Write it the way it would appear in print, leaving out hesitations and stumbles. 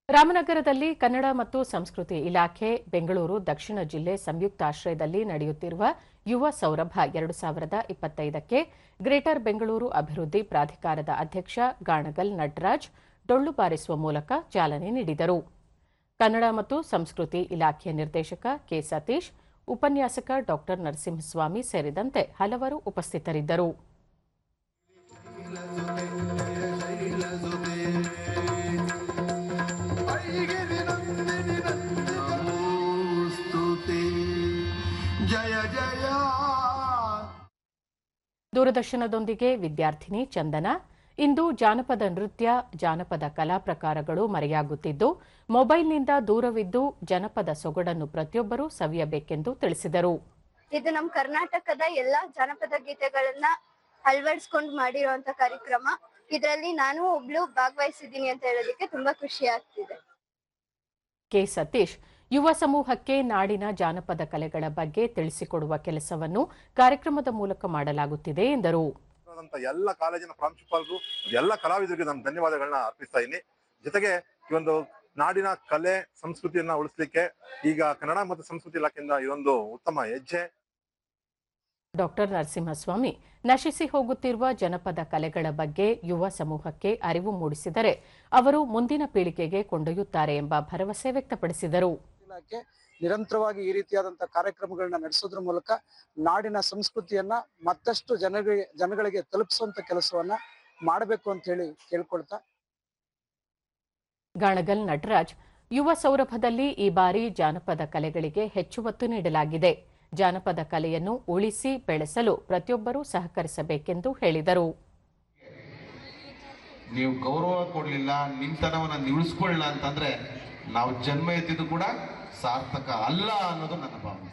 ರಾಮನಗರದಲ್ಲಿ ಕನ್ನಡ ಮತ್ತು ಸಂಸ್ಕೃತಿ ಇಲಾಖೆ, ಬೆಂಗಳೂರು ದಕ್ಷಿಣ ಜಿಲ್ಲೆ ಸಂಯುಕ್ತಾಶ್ರಯದಲ್ಲಿ ನಡೆಯುತ್ತಿರುವ ಯುವ ಸೌರಭ 2025ಕ್ಕೆ ಗ್ರೇಟರ್ ಬೆಂಗಳೂರು ಅಭಿವೃದ್ಧಿ ಪ್ರಾಧಿಕಾರದ ಅಧ್ಯಕ್ಷ ಗಾಣಗಲ್ ನಟರಾಜ್ ಡೊಳ್ಳು ಬಾರಿಸುವ ಮೂಲಕ ಚಾಲನೆ ನೀಡಿದರು. ಕನ್ನಡ ಮತ್ತು ಸಂಸ್ಕೃತಿ ಇಲಾಖೆಯ ನಿರ್ದೇಶಕ ಕೆ. ಸತೀಶ್, ಉಪನ್ಯಾಸಕ ಡಾ. ನರಸಿಂಹಸ್ವಾಮಿ ಸೇರಿದಂತೆ ಹಲವರು ಉಪಸ್ಥಿತರಿದ್ದರು. ದೂರದರ್ಶನದೊಂದಿಗೆ ವಿದ್ಯಾರ್ಥಿನಿ ಚಂದನ, ಇಂದು ಜಾನಪದ ನೃತ್ಯ, ಜಾನಪದ ಕಲಾ ಪ್ರಕಾರಗಳು ಮರೆಯಾಗುತ್ತಿದ್ದು, ಮೊಬೈಲ್ನಿಂದ ದೂರವಿದ್ದು ಜನಪದ ಸೊಗಡನ್ನು ಪ್ರತಿಯೊಬ್ಬರೂ ಸವಿಯಬೇಕೆಂದು ತಿಳಿಸಿದರು. ಇದು ನಮ್ಮ ಕರ್ನಾಟಕದ ಎಲ್ಲಾ ಜಾನಪದ ಗೀತೆಗಳನ್ನ ಅಳವಡಿಸಿಕೊಂಡು ಮಾಡಿರುವಂತ ಕಾರ್ಯಕ್ರಮ. ಇದರಲ್ಲಿ ನಾನು ಒಬ್ಳು ಭಾಗವಹಿಸಿದ್ದೀನಿ ಅಂತ ಹೇಳೋದಕ್ಕೆ ತುಂಬಾ ಖುಷಿ ಆಗ್ತಿದೆ. ಕೆ. ಸತೀಶ್, ಯುವ ಸಮೂಹಕ್ಕೆ ನಾಡಿನ ಜಾನಪದ ಕಲೆಗಳ ಬಗ್ಗೆ ತಿಳಿಸಿಕೊಡುವ ಕೆಲಸವನ್ನು ಕಾರ್ಯಕ್ರಮದ ಮೂಲಕ ಮಾಡಲಾಗುತ್ತಿದೆ ಎಂದರು. ಎಲ್ಲ ಕಾಲೇಜಿನ ಪ್ರಾಂಶುಪಾಲರು, ಎಲ್ಲ ಕಲಾವಿದರಿಗೆ ನಾನು ಧನ್ಯವಾದಗಳನ್ನ ಅರ್ಪಿಸ್ತಾ ಇದ್ದೀನಿ. ಜೊತೆಗೆ ಈ ಒಂದು ನಾಡಿನ ಕಲೆ ಸಂಸ್ಕೃತಿಯನ್ನ ಉಳಿಸಲಿಕ್ಕೆ ಈಗ ಕನ್ನಡ ಮತ್ತು ಸಂಸ್ಕೃತಿ ಇಲಾಖೆಯಿಂದ ಇದೊಂದು ಉತ್ತಮ ಹೆಜ್ಜೆ. ಡಾ. ನರಸಿಂಹಸ್ವಾಮಿ, ನಶಿಸಿ ಹೋಗುತ್ತಿರುವ ಜನಪದ ಕಲೆಗಳ ಬಗ್ಗೆ ಯುವ ಸಮೂಹಕ್ಕೆ ಅರಿವು ಮೂಡಿಸಿದರೆ ಅವರು ಮುಂದಿನ ಪೀಳಿಗೆಗೆ ಕೊಂಡೊಯ್ಯುತ್ತಾರೆ ಎಂಬ ಭರವಸೆ ವ್ಯಕ್ತಪಡಿಸಿದರು. ನಿರಂತರವಾಗಿ ಈ ರೀತಿಯಾದಂತಹ ಕಾರ್ಯಕ್ರಮಗಳನ್ನ ನಡೆಸೋದ್ರ ಮೂಲಕ ನಾಡಿನ ಸಂಸ್ಕೃತಿಯನ್ನ ಮತ್ತಷ್ಟು ಜನಗಳಿಗೆ ತಲುಪಿಸುವಂತ ಕೆಲಸವನ್ನ ಮಾಡಬೇಕು ಅಂತ ಹೇಳಿ ಕೇಳ್ಕೊಳ್ತಾ, ಗಾಣಗಲ್ ನಟರಾಜ್, ಯುವ ಸೌರಭದಲ್ಲಿ ಈ ಬಾರಿ ಜಾನಪದ ಕಲೆಗಳಿಗೆ ಹೆಚ್ಚು ಒತ್ತು ನೀಡಲಾಗಿದೆ. ಜಾನಪದ ಕಲೆಯನ್ನು ಉಳಿಸಿ ಬೆಳೆಸಲು ಪ್ರತಿಯೊಬ್ಬರೂ ಸಹಕರಿಸಬೇಕೆಂದು ಹೇಳಿದರು. ನೀವು ಗೌರವ ಕೊಡಲಿಲ್ಲ, ನಿಂತನವನ್ನ ನಿಲ್ಲಿಸ್ಕೊಳ್ಳಿಲ್ಲ ಅಂತಂದ್ರೆ ನಾವು ಜನ್ಮ ಎತ್ತಿದ್ದು ಕೂಡ ಸಾರ್ಥಕ ಅಲ್ಲ ಅನ್ನೋದು ನನ್ನ ಭಾವನೆ.